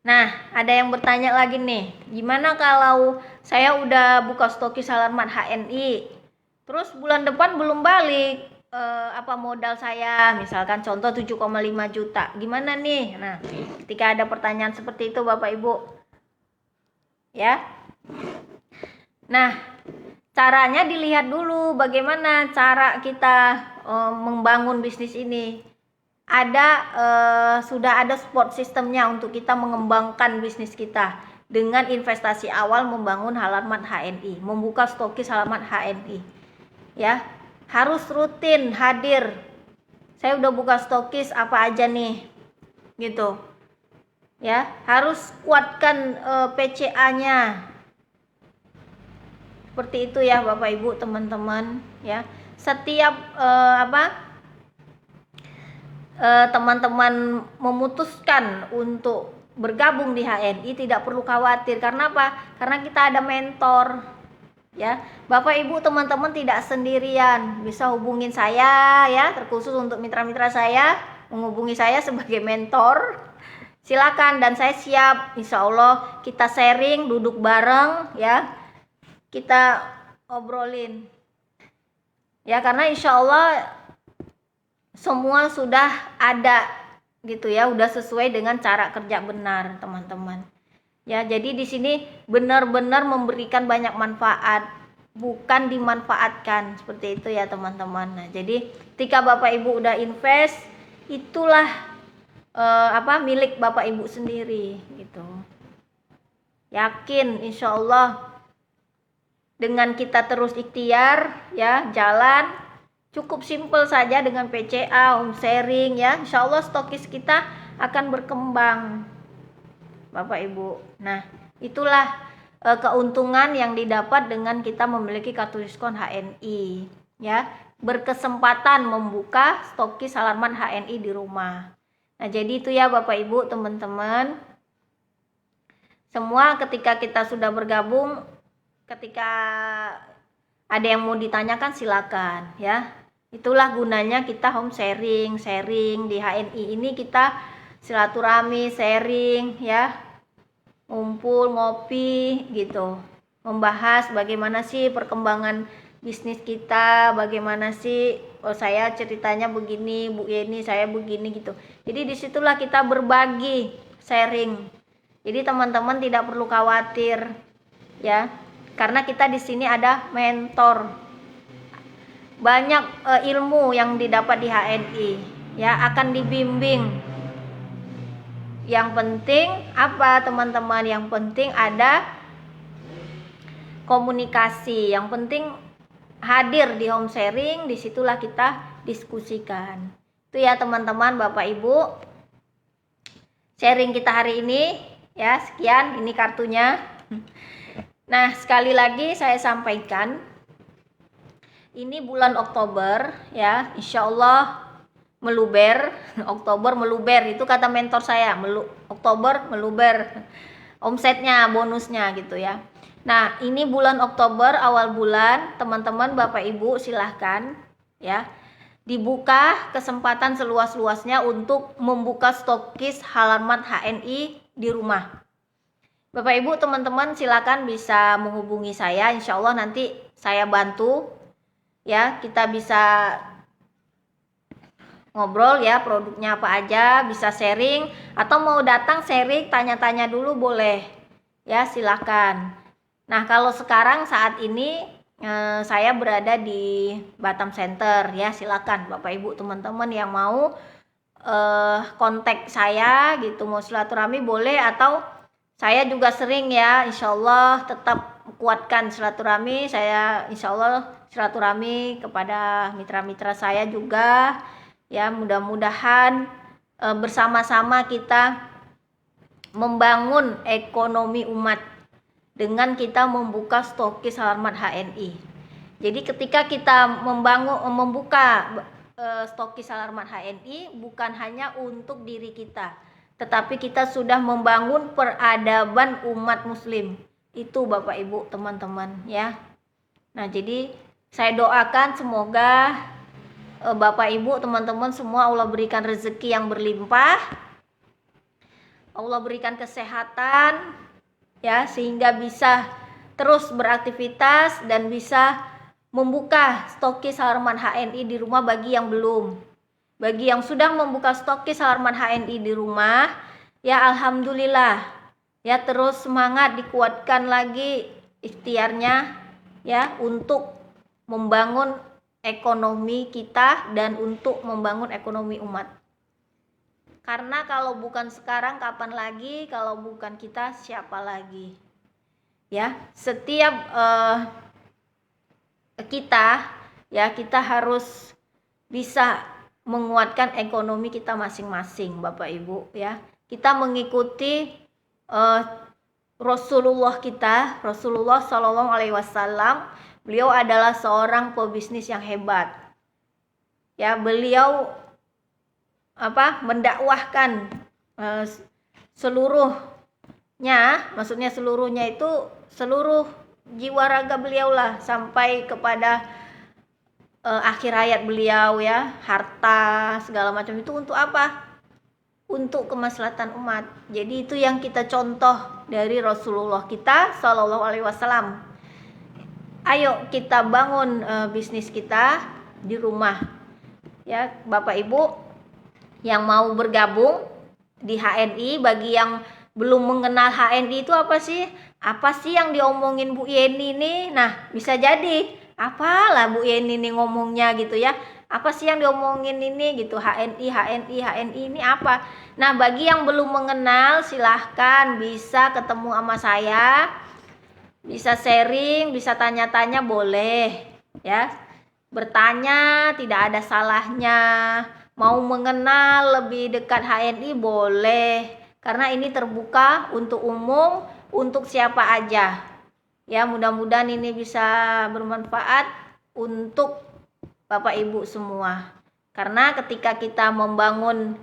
Nah, ada yang bertanya lagi nih, gimana kalau saya udah buka stokis Alarmat HNI, terus bulan depan belum balik, apa modal saya, misalkan contoh 7,5 juta, gimana nih? Nah, ketika ada pertanyaan seperti itu Bapak Ibu, ya. Nah, caranya dilihat dulu bagaimana cara kita membangun bisnis ini. Sudah ada support sistemnya untuk kita mengembangkan bisnis kita dengan investasi awal membangun Alarmat HNI, membuka stokis Alarmat HNI. Ya, harus rutin hadir. Saya udah buka stokis apa aja nih, gitu. Ya, harus kuatkan PCA-nya. Seperti itu ya Bapak Ibu teman-teman ya. Setiap teman-teman memutuskan untuk bergabung di HNI tidak perlu khawatir. Karena apa? Karena kita ada mentor. Ya, Bapak Ibu teman-teman tidak sendirian, bisa hubungin saya ya, terkhusus untuk mitra-mitra saya, menghubungi saya sebagai mentor. Silakan dan saya siap, insya Allah kita sharing, duduk bareng ya, kita obrolin ya, karena insya Allah semua sudah ada gitu ya, udah sesuai dengan cara kerja benar teman-teman. Ya, jadi di sini benar-benar memberikan banyak manfaat, bukan dimanfaatkan, seperti itu ya teman-teman. Nah, jadi ketika Bapak Ibu udah invest, itulah milik Bapak Ibu sendiri gitu. Yakin insya Allah dengan kita terus ikhtiar ya, jalan cukup simple saja dengan PCA, home sharing ya, insya Allah stokis kita akan berkembang Bapak Ibu. Nah, itulah keuntungan yang didapat dengan kita memiliki kartu diskon HNI ya, berkesempatan membuka stokis Alarmat HNI di rumah. Nah, jadi itu ya Bapak Ibu teman-teman. Semua ketika kita sudah bergabung, ketika ada yang mau ditanyakan silakan ya. Itulah gunanya kita home sharing di HNI ini, kita silaturahmi, sharing ya, ngumpul, ngopi gitu, membahas bagaimana sih perkembangan bisnis kita, bagaimana sih saya ceritanya begini, Bu Yeni saya begini gitu. Jadi disitulah kita berbagi, sharing. Jadi teman-teman tidak perlu khawatir ya, karena kita di sini ada mentor. Banyak ilmu yang didapat di HNI ya, akan dibimbing. Yang penting apa teman-teman? Yang penting ada komunikasi. Yang penting hadir di home sharing, disitulah kita diskusikan. Itu ya teman-teman, Bapak Ibu, sharing kita hari ini ya. Sekian, ini kartunya. Nah, sekali lagi saya sampaikan, ini bulan Oktober ya, insya Allah meluber. Oktober meluber, itu kata mentor saya, Oktober meluber omsetnya, bonusnya gitu ya. Nah, ini bulan Oktober, awal bulan, teman-teman Bapak Ibu silahkan ya, dibuka kesempatan seluas-luasnya untuk membuka stokis Alarmat HNI di rumah. Bapak Ibu teman-teman silakan bisa menghubungi saya, insya Allah nanti saya bantu ya, kita bisa ngobrol ya, produknya apa aja, bisa sharing, atau mau datang sharing, tanya-tanya dulu boleh ya, silakan. Nah, kalau sekarang saat ini saya berada di Batam Center ya, silakan Bapak Ibu teman-teman yang mau kontak saya gitu, mau silaturahmi boleh, atau saya juga sering ya, insya Allah tetap kuatkan silaturahmi. Saya insya Allah silaturahmi kepada mitra-mitra saya juga ya, mudah-mudahan bersama-sama kita membangun ekonomi umat dengan kita membuka stokis Al-Rahmat HNI. Jadi ketika kita membuka stokis Al-Rahmat HNI bukan hanya untuk diri kita, tetapi kita sudah membangun peradaban umat muslim. Itu Bapak Ibu teman-teman ya. Nah, jadi saya doakan semoga Bapak Ibu teman-teman semua Allah berikan rezeki yang berlimpah, Allah berikan kesehatan ya, sehingga bisa terus beraktivitas dan bisa membuka stokis Al-Rahmat HNI di rumah bagi yang belum. Bagi yang sudah membuka stokis Al-Rahmat HNI di rumah, ya alhamdulillah. Ya, terus semangat, dikuatkan lagi ikhtiarnya ya untuk membangun ekonomi kita dan untuk membangun ekonomi umat. Karena kalau bukan sekarang kapan lagi, kalau bukan kita siapa lagi? Ya, setiap kita harus bisa menguatkan ekonomi kita masing-masing Bapak Ibu ya. Kita mengikuti Rasulullah Shallallahu Alaihi Wasallam. Beliau adalah seorang pebisnis yang hebat ya. Beliau mendakwahkan seluruhnya, maksudnya seluruhnya itu seluruh jiwa raga beliau lah, sampai kepada akhir hayat beliau ya. Harta segala macam itu untuk apa? Untuk kemaslahatan umat. Jadi itu yang kita contoh dari Rasulullah kita Shallallahu Alaihi Wasallam. Ayo kita bangun bisnis kita di rumah ya Bapak Ibu yang mau bergabung di HNI. Bagi yang belum mengenal HNI itu apa sih? Apa sih yang diomongin Bu Yeni nih? Nah, bisa jadi apalah Bu Yeni nih ngomongnya gitu ya. Apa sih yang diomongin ini gitu, HNI ini apa? Nah, bagi yang belum mengenal silahkan bisa ketemu sama saya, bisa sharing, bisa tanya-tanya boleh ya. Bertanya tidak ada salahnya. Mau mengenal lebih dekat HNI boleh, karena ini terbuka untuk umum, untuk siapa aja ya. Mudah-mudahan ini bisa bermanfaat untuk Bapak Ibu semua. Karena ketika kita membangun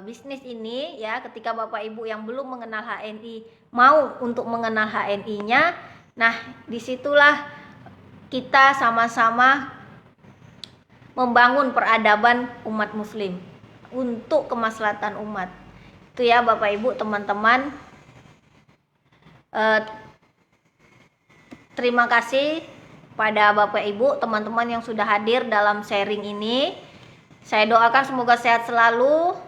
bisnis ini ya, ketika Bapak Ibu yang belum mengenal HNI mau untuk mengenal HNI-nya, nah disitulah kita sama-sama membangun peradaban umat muslim untuk kemaslahatan umat. Itu ya Bapak Ibu teman-teman. Terima kasih pada Bapak Ibu teman-teman yang sudah hadir dalam sharing ini. Saya doakan semoga sehat selalu,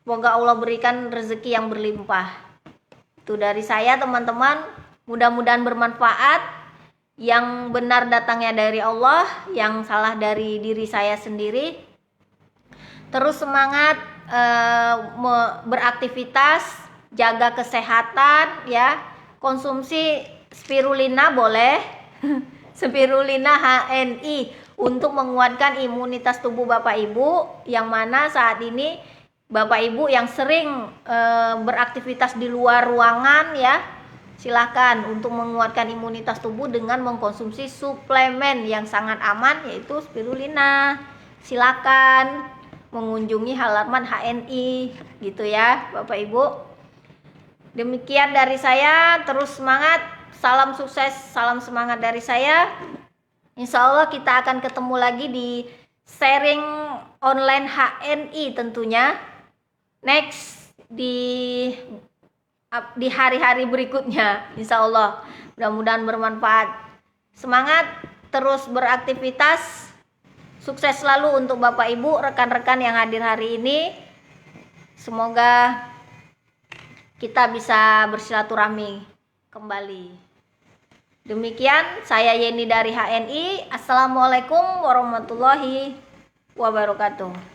semoga Allah berikan rezeki yang berlimpah. Itu dari saya teman-teman, mudah-mudahan bermanfaat. Yang benar datangnya dari Allah, yang salah dari diri saya sendiri. Terus semangat beraktivitas, jaga kesehatan ya. Konsumsi spirulina boleh. Spirulina HNI untuk menguatkan imunitas tubuh Bapak Ibu, yang mana saat ini Bapak Ibu yang sering beraktivitas di luar ruangan ya, silakan untuk menguatkan imunitas tubuh dengan mengkonsumsi suplemen yang sangat aman yaitu spirulina. Silakan mengunjungi halaman HNI gitu ya Bapak Ibu. Demikian dari saya, terus semangat, salam sukses, salam semangat dari saya. Insya Allah kita akan ketemu lagi di sharing online HNI tentunya next di hari-hari berikutnya, insya Allah. Mudah-mudahan bermanfaat. Semangat, terus beraktivitas. Sukses selalu untuk Bapak Ibu, rekan-rekan yang hadir hari ini. Semoga kita bisa bersilaturahmi kembali. Demikian, saya Yeni dari HNI. Assalamualaikum warahmatullahi wabarakatuh.